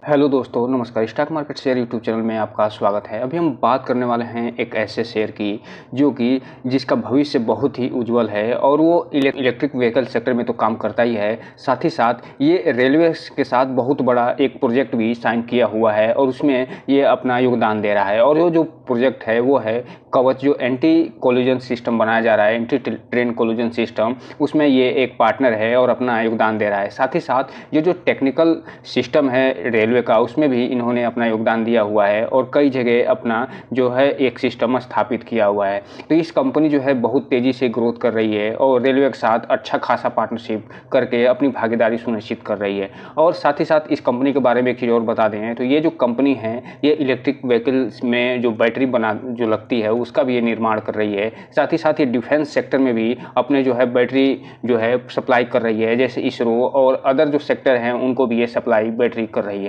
Hello दोस्तों, नमस्कार। Stock market share YouTube channel में आपका स्वागत है। अभी हम बात करने वाले हैं एक ऐसे शेयर की जो कि जिसका भविष्य बहुत ही उज्जवल है और वो इलेक्ट्रिक व्हीकल सेक्टर में तो काम करता ही है, साथ ही साथ ये रेलवे के साथ बहुत बड़ा एक प्रोजेक्ट भी साइन किया हुआ है और उसमें ये अपना योगदान दे रहा है। और वो जो प्रोजेक्ट है वो है कवच, जो एंटी कोलिजन सिस्टम बनाया जा रहा है, एंटी ट्रेन कोलिजन सिस्टम, उसमें ये एक पार्टनर है और अपना योगदान दे रहा है। साथ ही साथ ये जो टेक्निकल सिस्टम है रेलवे का, उसमें भी इन्होंने अपना योगदान दिया हुआ है और कई जगह अपना जो है एक सिस्टम स्थापित किया हुआ है। तो इस कंपनी जो है बहुत तेज़ी से ग्रोथ कर रही है और रेलवे के साथ अच्छा खासा पार्टनरशिप करके अपनी भागीदारी सुनिश्चित कर रही है। और साथ ही साथ इस कंपनी के बारे में एक चीज़ और बता दें तो ये जो कंपनी है ये इलेक्ट्रिक व्हीकल्स में जो बैटरी जो लगती है उसका भी ये निर्माण कर रही है। साथ ही साथ ये डिफेंस सेक्टर में भी अपने जो है बैटरी जो है सप्लाई कर रही है, जैसे इसरो और अदर जो सेक्टर हैं उनको भी ये सप्लाई बैटरी कर रही है।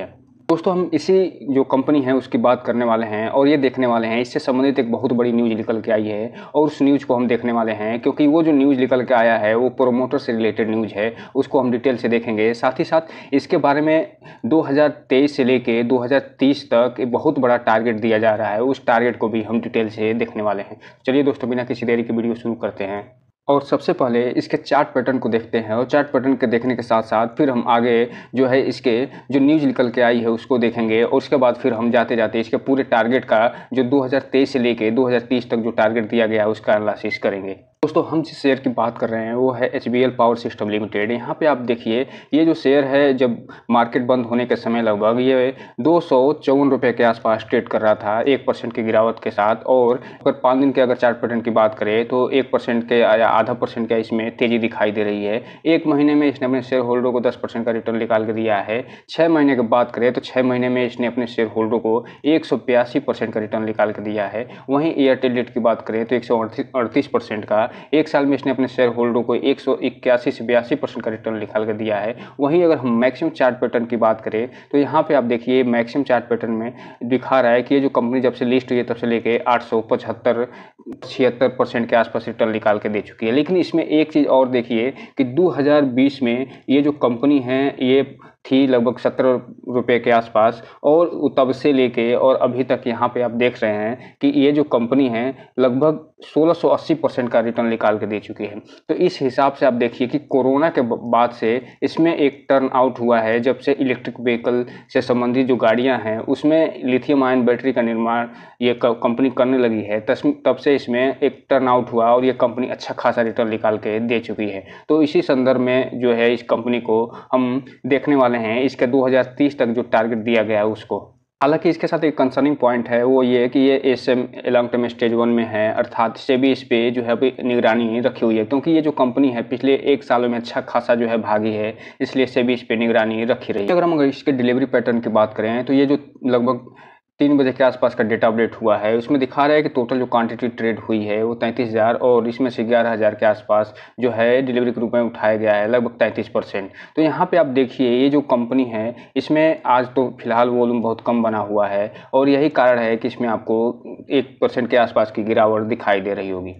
दोस्तों, हम इसी जो कंपनी है उसकी बात करने वाले हैं और ये देखने वाले हैं, इससे संबंधित एक बहुत बड़ी न्यूज़ निकल के आई है और उस न्यूज़ को हम देखने वाले हैं, क्योंकि वो जो न्यूज़ निकल के आया है वो प्रोमोटर से रिलेटेड न्यूज़ है। उसको हम डिटेल से देखेंगे। साथ ही साथ इसके बारे में 2023 से लेके 2030 तक एक बहुत बड़ा टारगेट दिया जा रहा है, उस टारगेट को भी हम डिटेल से देखने वाले हैं। चलिए दोस्तों, बिना किसी देरी के वीडियो शुरू करते हैं और सबसे पहले इसके चार्ट पैटर्न को देखते हैं और चार्ट पैटर्न के देखने के साथ साथ फिर हम आगे जो है इसके जो न्यूज़ निकल के आई है उसको देखेंगे और उसके बाद फिर हम जाते जाते इसके पूरे टारगेट का जो 2023 से लेके 2030 तक जो टारगेट दिया गया है उसका एनालिसिस करेंगे। दोस्तों, हम जिस शेयर की बात कर रहे हैं वो है HBL पावर सिस्टम लिमिटेड। यहाँ पे आप देखिए ये जो शेयर है जब मार्केट बंद होने के समय लगभग ये 254 रुपये के आसपास ट्रेड कर रहा था 1% की गिरावट के साथ। और अगर 5 दिन के अगर चार्ट पैटर्न की बात करें तो 1% के या आधा परसेंट का इसमें तेज़ी दिखाई दे रही है। एक महीने में इसने अपने शेयर होल्डर को 10% का रिटर्न निकाल के दिया है। 6 महीने की बात करें तो 6 महीने में इसने अपने शेयर होल्डर को 182% का रिटर्न निकाल के दिया है। वहीं एयरटेल डेट की बात करें तो 138% का, एक साल में इसने अपने शेयर होल्डर को 181 से 82% का रिटर्न निकाल कर दिया है। वहीं अगर हम मैक्सिमम चार्ट पैटर्न की बात करें तो यहाँ पे आप देखिए मैक्सिमम चार्ट पैटर्न में दिखा रहा है कि ये जो कंपनी जब से लिस्ट हुई है तब से लेके 875-76% के आसपास रिटर्न निकाल के दे चुकी है। लेकिन इसमें एक चीज़ और देखिए कि 2020 में ये जो कंपनी है ये थी लगभग 17 रुपये के आसपास और तब से लेके और अभी तक यहाँ पे आप देख रहे हैं कि ये जो कंपनी है लगभग 1680% का रिटर्न निकाल के दे चुकी है। तो इस हिसाब से आप देखिए कि कोरोना के बाद से इसमें एक टर्न आउट हुआ है। जब से इलेक्ट्रिक व्हीकल से संबंधित जो गाड़ियाँ हैं उसमें लिथियम आयन बैटरी का निर्माण ये कंपनी करने लगी है, तब से इसमें एक टर्न आउट हुआ और ये कंपनी अच्छा खासा रिटर्न निकाल के दे चुकी है। तो इसी संदर्भ में जो है इस कंपनी को हम देखने वाले हैं इसके 2030 तक जो टारगेट दिया गया है उसको। हालांकि इसके साथ एक कंसर्निंग पॉइंट है, वो ये कि ये SM लॉन्ग टर्म स्टेज 1 में है, अर्थात सेबी इस पे जो है अभी निगरानी रखी हुई है, क्योंकि ये जो कंपनी है पिछले 1 साल में अच्छा खासा जो है भागी है, इसलिए सेबी इस पे निगरानी रखी रही है। अगर हम इसके डिलीवरी पैटर्न की बात करें तो ये जो लगभग 3 बजे के आसपास का डेटा अपडेट हुआ है उसमें दिखा रहा है कि टोटल जो क्वांटिटी ट्रेड हुई है वो 33,000 और इसमें से 11,000 के आसपास जो है डिलीवरी के रूप में उठाया गया है, लगभग 33%। तो यहाँ पे आप देखिए ये जो कंपनी है इसमें आज तो फिलहाल वॉल्यूम बहुत कम बना हुआ है और यही कारण है कि इसमें आपको 1% के आसपास की गिरावट दिखाई दे रही होगी।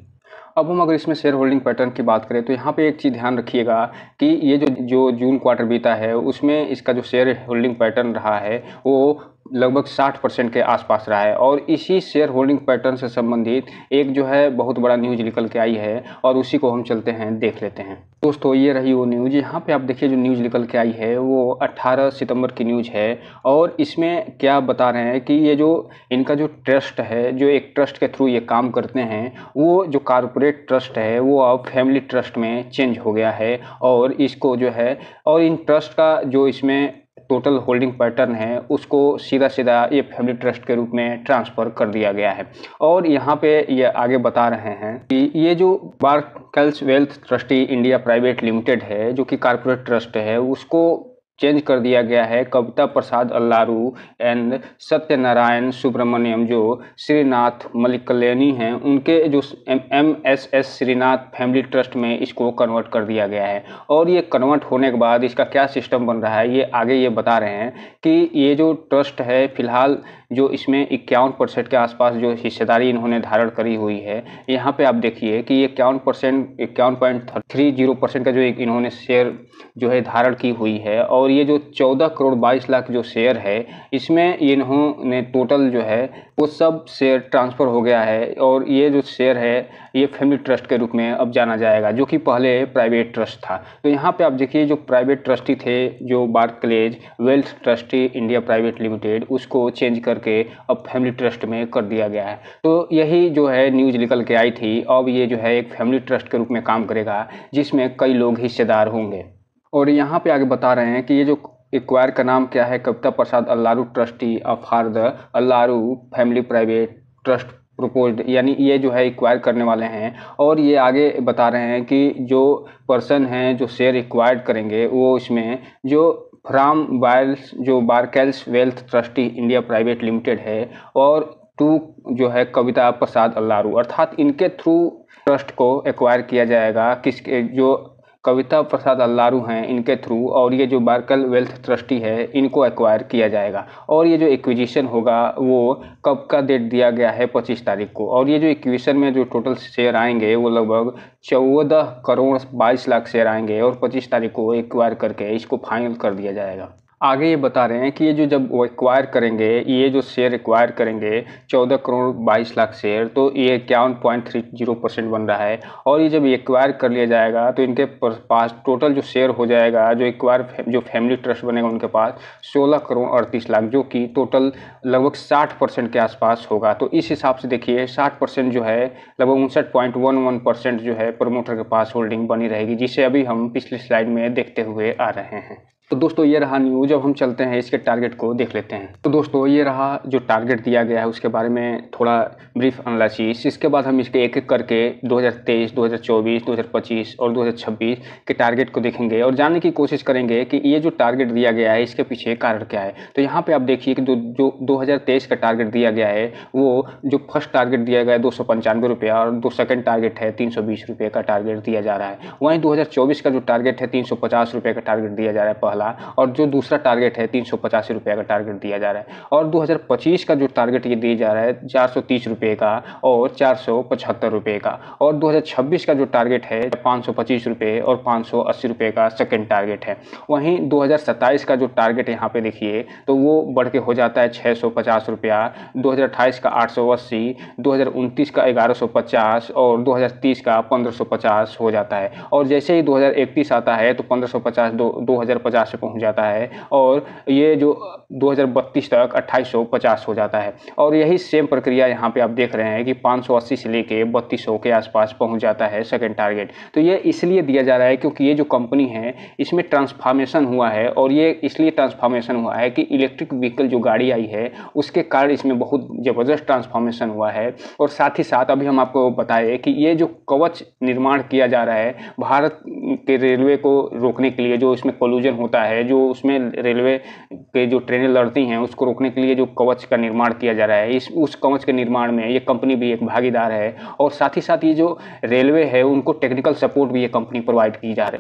अब हम अगर इसमें शेयर होल्डिंग पैटर्न की बात करें तो यहाँ पे एक चीज़ ध्यान रखिएगा कि ये जो जून क्वार्टर बीता है उसमें इसका जो शेयर होल्डिंग पैटर्न रहा है वो लगभग 60% के आसपास रहा है। और इसी शेयर होल्डिंग पैटर्न से संबंधित एक जो है बहुत बड़ा न्यूज़ निकल के आई है और उसी को हम चलते हैं देख लेते हैं। दोस्तों, ये रही वो न्यूज़। यहाँ पे आप देखिए जो न्यूज़ निकल के आई है वो 18 सितंबर की न्यूज़ है और इसमें क्या बता रहे हैं कि ये जो इनका जो ट्रस्ट है, जो एक ट्रस्ट के थ्रू ये काम करते हैं, वो जो कॉर्पोरेट ट्रस्ट है वो अब फैमिली ट्रस्ट में चेंज हो गया है और इसको जो है और इन ट्रस्ट का जो इसमें टोटल होल्डिंग पैटर्न है उसको सीधा सीधा ये फैमिली ट्रस्ट के रूप में ट्रांसफ़र कर दिया गया है। और यहाँ पे ये आगे बता रहे हैं कि ये जो Barclays wealth trustee India private limited है जो कि कॉर्पोरेट ट्रस्ट है उसको चेंज कर दिया गया है कविता प्रसाद अल्लारू एंड सत्यनारायण सुब्रमण्यम जो श्रीनाथ मलिकलेनी हैं उनके जो MSS श्रीनाथ फैमिली ट्रस्ट में इसको कन्वर्ट कर दिया गया है। और ये कन्वर्ट होने के बाद इसका क्या सिस्टम बन रहा है ये आगे ये बता रहे हैं कि ये जो ट्रस्ट है फिलहाल जो इसमें 51% के आसपास जो हिस्सेदारी इन्होंने धारण करी हुई है। यहाँ पे आप देखिए कि ये 51.30% का जो एक इन्होंने शेयर जो है धारण की हुई है, और ये जो 14 करोड़ 22 लाख जो शेयर है, इसमें इन्होंने टोटल जो है वो सब शेयर ट्रांसफ़र हो गया है। और ये जो शेयर है ये फैमिली ट्रस्ट के रूप में अब जाना जाएगा, जो कि पहले प्राइवेट ट्रस्ट था। तो यहाँ पे आप देखिए जो प्राइवेट ट्रस्टी थे, जो Barclays wealth trustee India private limited, उसको चेंज करके अब फैमिली ट्रस्ट में कर दिया गया है। तो यही जो है न्यूज़ निकल के आई थी। अब ये जो है एक फैमिली ट्रस्ट के रूप में काम करेगा, जिसमें कई लोग हिस्सेदार होंगे। और यहाँ पे आगे बता रहे हैं कि ये जो एक्वायर का नाम क्या है, Kavita Prasad Allaru trustee for the Allaru family private trust proposed, यानी ये जो है एक्वायर करने वाले हैं। और ये आगे बता रहे हैं कि जो पर्सन हैं जो शेयर एक्वायर करेंगे, वो इसमें जो फ्राम वाइल्स जो Barclays wealth trustee India private limited है, और टू जो है कविता प्रसाद अल्लारू, अर्थात इनके थ्रू ट्रस्ट को एक्वायर किया जाएगा। किसके, जो कविता प्रसाद अल्लारू हैं इनके थ्रू, और ये जो बार्कल वेल्थ ट्रस्टी है इनको एक्वायर किया जाएगा। और ये जो एक्विजिशन होगा वो कब का डेट दिया गया है, 25 तारीख को। और ये जो एक्विजिशन में जो टोटल शेयर आएंगे वो लगभग 14 करोड़ 22 लाख शेयर आएंगे, और 25 तारीख को एक्वायर करके इसको फाइनल कर दिया जाएगा। आगे ये बता रहे हैं कि ये जो जब वो एक्वायर करेंगे, ये जो शेयर एक्वायर करेंगे 14 करोड़ 22 लाख शेयर, तो ये 51.30% बन रहा है। और ये जब एक्वायर कर लिया जाएगा तो इनके पास टोटल जो शेयर हो जाएगा, जो एक्वायर जो फैमिली ट्रस्ट बनेगा उनके पास 16 करोड़ 38 लाख, जो कि टोटल लगभग 60% के आसपास होगा। तो इस हिसाब से देखिए 60% जो है लगभग 59.11% जो है प्रमोटर के पास होल्डिंग बनी रहेगी, जिसे अभी हम पिछले स्लाइड में देखते हुए आ रहे हैं। तो दोस्तों ये रहा न्यूज़। अब हम चलते हैं इसके टारगेट को देख लेते हैं। तो दोस्तों ये रहा जो टारगेट दिया गया है, उसके बारे में थोड़ा ब्रीफ एनालिसिस। इसके बाद हम इसके एक एक करके 2023, 2024, 2025 और 2026 के टारगेट को देखेंगे और जानने की कोशिश करेंगे कि ये जो टारगेट दिया गया है इसके पीछे कारण क्या है। तो यहाँ पे आप देखिए कि जो 2023 का टारगेट दिया गया है, वो जो फर्स्ट टारगेट दिया गया है 295 रुपया, और जो सेकंड टारगेट है 320 रुपये का टारगेट दिया जा रहा है। वहीं 2024 का जो टारगेट है 350 रुपये का टारगेट दिया जा रहा है पहला, और जो दूसरा टारगेट है 385 रुपये का टारगेट दिया जा रहा है। और 2025 का जो टारगेट ये दिया जा रहा है 430 रुपये का और 475 रुपये का। और 2026 का जो टारगेट है 525 रुपये और 580 रुपये का सेकंड टारगेट है। वहीं 2027 का जो टारगेट यहाँ पे देखिए तो वो बढ़ के हो जाता है 650 रुपया, 2028 का 880, 2029 का 1150 और 2030 का 1550 हो जाता है। और जैसे ही 2031 आता है तो 1550 2050 से पहुंच जाता है, और ये जो 2032 तक 2850 हो जाता है। और यही सेम प्रक्रिया यहाँ पे आप देख रहे हैं कि 580 से लेके 3200 के आसपास पहुंच जाता है सेकंड टारगेट। तो ये इसलिए दिया जा रहा है क्योंकि ये जो कंपनी है इसमें ट्रांसफॉर्मेशन हुआ है, और ये इसलिए ट्रांसफॉर्मेशन हुआ है कि इलेक्ट्रिक व्हीकल जो गाड़ी आई है उसके कारण इसमें बहुत ज़बरदस्त ट्रांसफॉर्मेशन हुआ है। और साथ ही साथ अभी हम आपको बताएं कि ये जो कवच निर्माण किया जा रहा है भारत के रेलवे को रोकने के लिए, जो इसमें कोलूजन होता है, जो उसमें रेलवे के जो ट्रेनें लड़ती हैं उसको रोकने के लिए जो कवच का निर्माण किया जा रहा है, उस कवच के निर्माण में ये कंपनी भी एक भागीदार है। और साथ ही साथ ये जो रेलवे है उनको टेक्निकल सपोर्ट भी ये कंपनी प्रोवाइड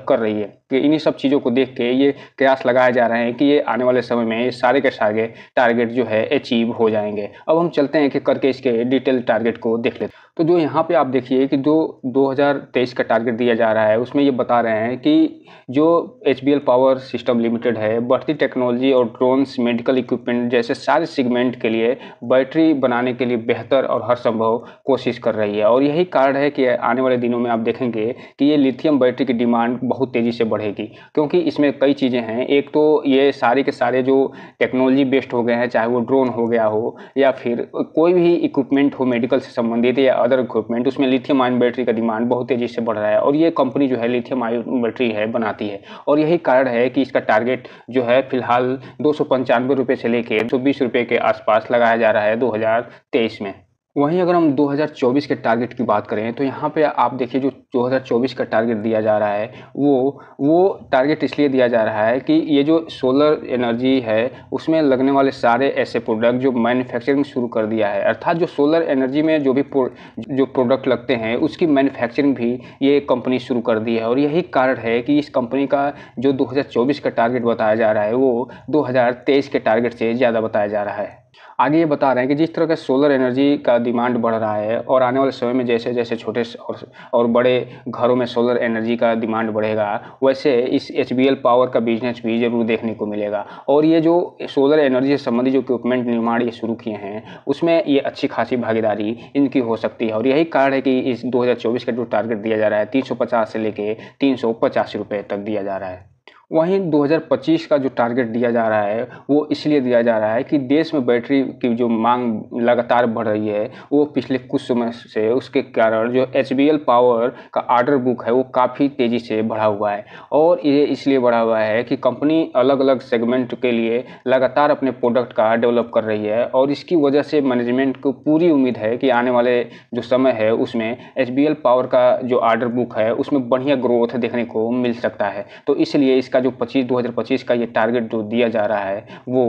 कर रही है। कि इन्हीं सब चीज़ों को देख के ये कयास लगाया जा रहे हैं कि ये आने वाले समय में ये सारे के सारे टारगेट जो है अचीव हो जाएंगे। अब हम चलते हैं कि करके इसके डिटेल टारगेट को देख लेते हैं। तो जो यहाँ पे आप देखिए कि जो 2023 का टारगेट दिया जा रहा है उसमें ये बता रहे हैं कि जो HBL पावर सिस्टम लिमिटेड है बढ़ती टेक्नोलॉजी और ड्रोन्स, मेडिकल इक्विपमेंट जैसे सारे सेगमेंट के लिए बैटरी बनाने के लिए बेहतर और हर संभव कोशिश कर रही है। और यही कारण है कि आने वाले दिनों में आप देखेंगे कि ये लिथियम बैटरी की डिमांड बहुत तेज़ी से बढ़ेगी, क्योंकि इसमें कई चीज़ें हैं। एक तो ये सारे के सारे जो टेक्नोलॉजी बेस्ड हो गए हैं, चाहे वो ड्रोन हो गया हो या फिर कोई भी इक्विपमेंट हो मेडिकल से संबंधित या अदर इक्विपमेंट, उसमें लिथियम आयन बैटरी का डिमांड बहुत तेज़ी से बढ़ रहा है। और ये कंपनी जो है लिथियम आयन बैटरी है बनाती है, और यही कारण है कि इसका टारगेट जो है फिलहाल 295 रुपये से लेकर 220 रुपये के आसपास लगाया जा रहा है 2023 में। वहीं अगर हम 2024 के टारगेट की बात करें तो यहाँ पे आप देखिए जो 2024 का टारगेट दिया जा रहा है वो टारगेट इसलिए दिया जा रहा है कि ये जो सोलर एनर्जी है उसमें लगने वाले सारे ऐसे प्रोडक्ट जो मैन्युफैक्चरिंग शुरू कर दिया है, अर्थात जो सोलर एनर्जी में जो भी जो प्रोडक्ट लगते हैं उसकी मैन्युफैक्चरिंग भी ये कंपनी शुरू कर दी है। और यही कारण है कि इस कंपनी का जो 2024 का टारगेट बताया जा रहा है वो 2023 के टारगेट से ज़्यादा बताया जा रहा है। आगे ये बता रहे हैं कि जिस तरह का सोलर एनर्जी का डिमांड बढ़ रहा है और आने वाले समय में जैसे जैसे छोटे और बड़े घरों में सोलर एनर्जी का डिमांड बढ़ेगा, वैसे इस एचबीएल पावर का बिजनेस भी ज़रूर देखने को मिलेगा। और ये जो सोलर एनर्जी से संबंधित जो इक्विपमेंट निर्माण ये शुरू किए हैं, उसमें ये अच्छी खासी भागीदारी इनकी हो सकती है। और यही कारण है कि इस 2024 का जो टारगेट दिया जा रहा है 350 से लेके 385 रुपये तक दिया जा रहा है। वहीं 2025 का जो टारगेट दिया जा रहा है वो इसलिए दिया जा रहा है कि देश में बैटरी की जो मांग लगातार बढ़ रही है, वो पिछले कुछ समय से उसके कारण जो एचबीएल पावर का ऑर्डर बुक है वो काफ़ी तेज़ी से बढ़ा हुआ है। और ये इसलिए बढ़ा हुआ है कि कंपनी अलग अलग सेगमेंट के लिए लगातार अपने प्रोडक्ट का डेवलप कर रही है, और इसकी वजह से मैनेजमेंट को पूरी उम्मीद है कि आने वाले जो समय है उसमें एचबीएल पावर का जो ऑर्डर बुक है उसमें बढ़िया ग्रोथ देखने को मिल सकता है। तो इसलिए इसका जो 2025 का ये टारगेट जो दिया जा रहा है वो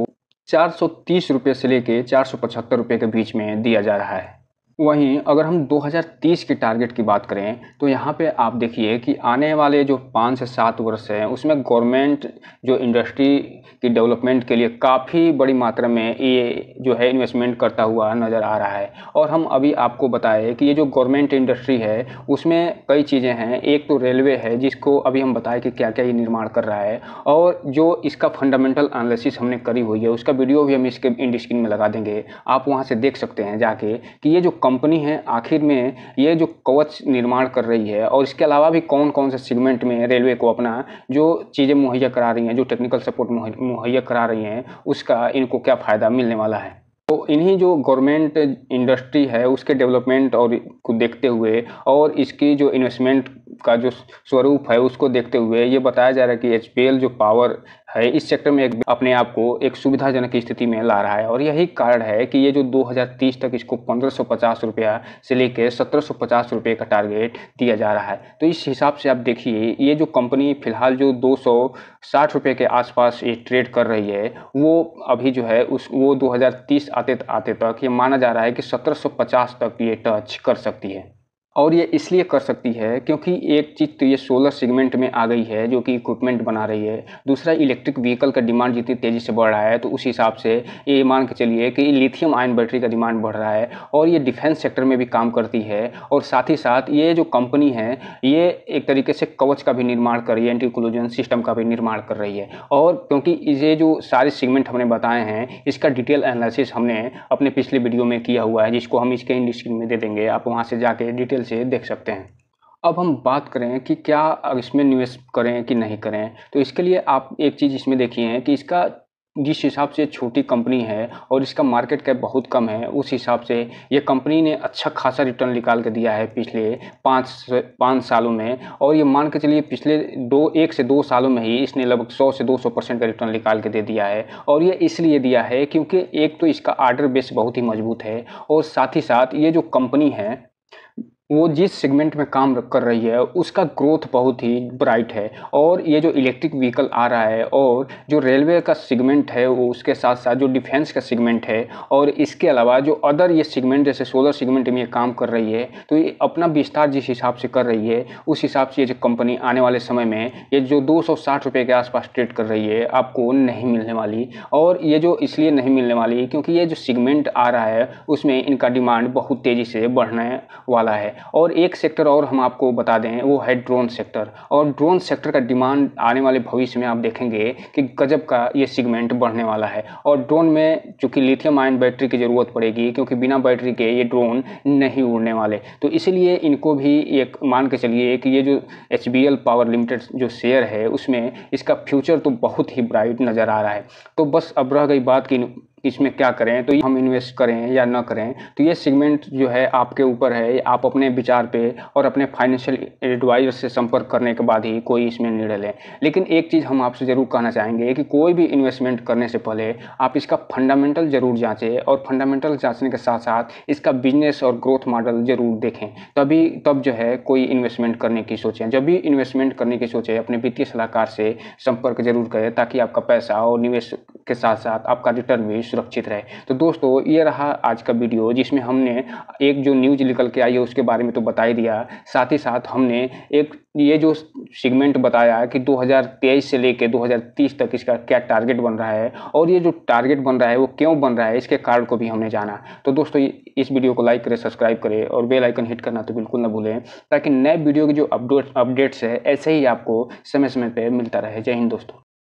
430 रुपये से लेके 475 रुपये के बीच में दिया जा रहा है। वहीं अगर हम 2030 की टारगेट की बात करें तो यहाँ पे आप देखिए कि आने वाले जो 5 से 7 वर्ष हैं उसमें गवर्नमेंट जो इंडस्ट्री की डेवलपमेंट के लिए काफ़ी बड़ी मात्रा में ये जो है इन्वेस्टमेंट करता हुआ नज़र आ रहा है। और हम अभी आपको बताएं कि ये जो गवर्नमेंट इंडस्ट्री है उसमें कई चीज़ें हैं। एक तो रेलवे है जिसको अभी हम बताएं कि क्या क्या ये निर्माण कर रहा है, और जो इसका फंडामेंटल एनालिसिस हमने करी हुई है उसका वीडियो भी हम इसके इंड स्क्रीन में लगा देंगे, आप वहाँ से देख सकते हैं जाके कि ये जो कंपनी है आखिर में ये जो कवच निर्माण कर रही है, और इसके अलावा भी कौन कौन से सेगमेंट में रेलवे को अपना जो चीज़ें मुहैया करा रही हैं, जो टेक्निकल सपोर्ट मुहैया करा रही हैं, उसका इनको क्या फ़ायदा मिलने वाला है। तो इन्हीं जो गवर्नमेंट इंडस्ट्री है उसके डेवलपमेंट और को देखते हुए और इसकी जो इन्वेस्टमेंट का जो स्वरूप है उसको देखते हुए ये बताया जा रहा है कि एचपीएल जो पावर है इस सेक्टर में अपने आप को एक सुविधाजनक स्थिति में ला रहा है। और यही कारण है कि ये जो 2030 तक इसको 1550 रुपया से लेकर 1750 रुपये का टारगेट दिया जा रहा है। तो इस हिसाब से आप देखिए ये जो कंपनी फिलहाल जो 260 रुपये के आसपास ये ट्रेड कर रही है, वो अभी जो है वो 2030 आते तक ये माना जा रहा है कि 1750 तक ये टच कर सकती है। और ये इसलिए कर सकती है क्योंकि एक चीज़ तो ये सोलर सेगमेंट में आ गई है जो कि इक्विपमेंट बना रही है, दूसरा इलेक्ट्रिक व्हीकल का डिमांड जितनी तेज़ी से बढ़ रहा है तो उस हिसाब से ये मान के चलिए कि लिथियम आयन बैटरी का डिमांड बढ़ रहा है, और ये डिफेंस सेक्टर में भी काम करती है। और साथ ही साथ ये जो कंपनी है ये एक तरीके से कवच का भी निर्माण कर रही है, एंटी कोलिजन सिस्टम का भी निर्माण कर रही है। और क्योंकि ये जो सारे सेगमेंट हमने बताए हैं इसका डिटेल एनालिसिस हमने अपने पिछले वीडियो में किया हुआ है, जिसको हम इसके इंड स्क्रीन में दे देंगे, आप वहाँ से जाके डिटेल से देख सकते हैं। अब हम बात करें कि क्या इसमें निवेश करें कि नहीं करें, तो इसके लिए आप एक चीज़ इसमें देखिए कि इसका जिस हिसाब से छोटी कंपनी है और इसका मार्केट कैप बहुत कम है, उस हिसाब से ये कंपनी ने अच्छा खासा रिटर्न निकाल के दिया है पिछले 5 सालों में। और ये मान के चलिए पिछले 1 से 2 सालों में ही इसने लगभग 100 से 200% का रिटर्न निकाल के दे दिया है। और ये इसलिए दिया है क्योंकि एक तो इसका ऑर्डर बेस बहुत ही मजबूत है, और साथ ही साथ ये जो कंपनी है वो जिस सेगमेंट में काम कर रही है उसका ग्रोथ बहुत ही ब्राइट है। और ये जो इलेक्ट्रिक व्हीकल आ रहा है और जो रेलवे का सेगमेंट है वो उसके साथ साथ जो डिफेंस का सेगमेंट है, और इसके अलावा जो अदर ये सेगमेंट जैसे सोलर सेगमेंट में ये काम कर रही है, तो ये अपना विस्तार जिस हिसाब से कर रही है उस हिसाब से ये जो कंपनी आने वाले समय में ये जो 260 रुपये के आसपास ट्रेड कर रही है आपको नहीं मिलने वाली। और ये जो इसलिए नहीं मिलने वाली क्योंकि ये जो सेगमेंट आ रहा है उसमें इनका डिमांड बहुत तेज़ी से बढ़ने वाला है। और एक सेक्टर और हम आपको बता दें वो है ड्रोन सेक्टर, और ड्रोन सेक्टर का डिमांड आने वाले भविष्य में आप देखेंगे कि गजब का ये सेगमेंट बढ़ने वाला है। और ड्रोन में चूंकि लिथियम आयन बैटरी की ज़रूरत पड़ेगी क्योंकि बिना बैटरी के ये ड्रोन नहीं उड़ने वाले, तो इसीलिए इनको भी एक मान के चलिए कि ये जो एचबीएल पावर लिमिटेड जो शेयर है उसमें इसका फ्यूचर तो बहुत ही ब्राइट नज़र आ रहा है। तो बस अब रह गई बात कि इसमें क्या करें, तो हम इन्वेस्ट करें या ना करें, तो ये सेगमेंट जो है आपके ऊपर है, आप अपने विचार पे और अपने फाइनेंशियल एडवाइजर से संपर्क करने के बाद ही कोई इसमें निर्णय लें। लेकिन एक चीज़ हम आपसे ज़रूर कहना चाहेंगे कि कोई भी इन्वेस्टमेंट करने से पहले आप इसका फंडामेंटल ज़रूर जांचें, और फंडामेंटल जांचने के साथ साथ इसका बिजनेस और ग्रोथ मॉडल ज़रूर देखें, तब जो है कोई इन्वेस्टमेंट करने की सोचें। जब भी इन्वेस्टमेंट करने की सोचें अपने वित्तीय सलाहकार से संपर्क जरूर करें ताकि आपका पैसा और निवेश के साथ साथ आपका रिटर्न भी सुरक्षित रहे। तो दोस्तों ये रहा आज का वीडियो, जिसमें हमने एक जो न्यूज़ निकल के आई है उसके बारे में तो बता ही दिया, साथ ही साथ हमने एक ये जो सेगमेंट बताया कि 2023 से लेके 2030 तक इसका क्या टारगेट बन रहा है, और ये जो टारगेट बन रहा है वो क्यों बन रहा है, इसके कारण को भी हमने जाना। तो दोस्तों इस वीडियो को लाइक करें, सब्सक्राइब करें और बेल आइकन हिट करना तो बिल्कुल ना भूलें, ताकि नए वीडियो की जो अपडेट्स है ऐसे ही आपको समय समय पे मिलता रहे। जय हिंद दोस्तों।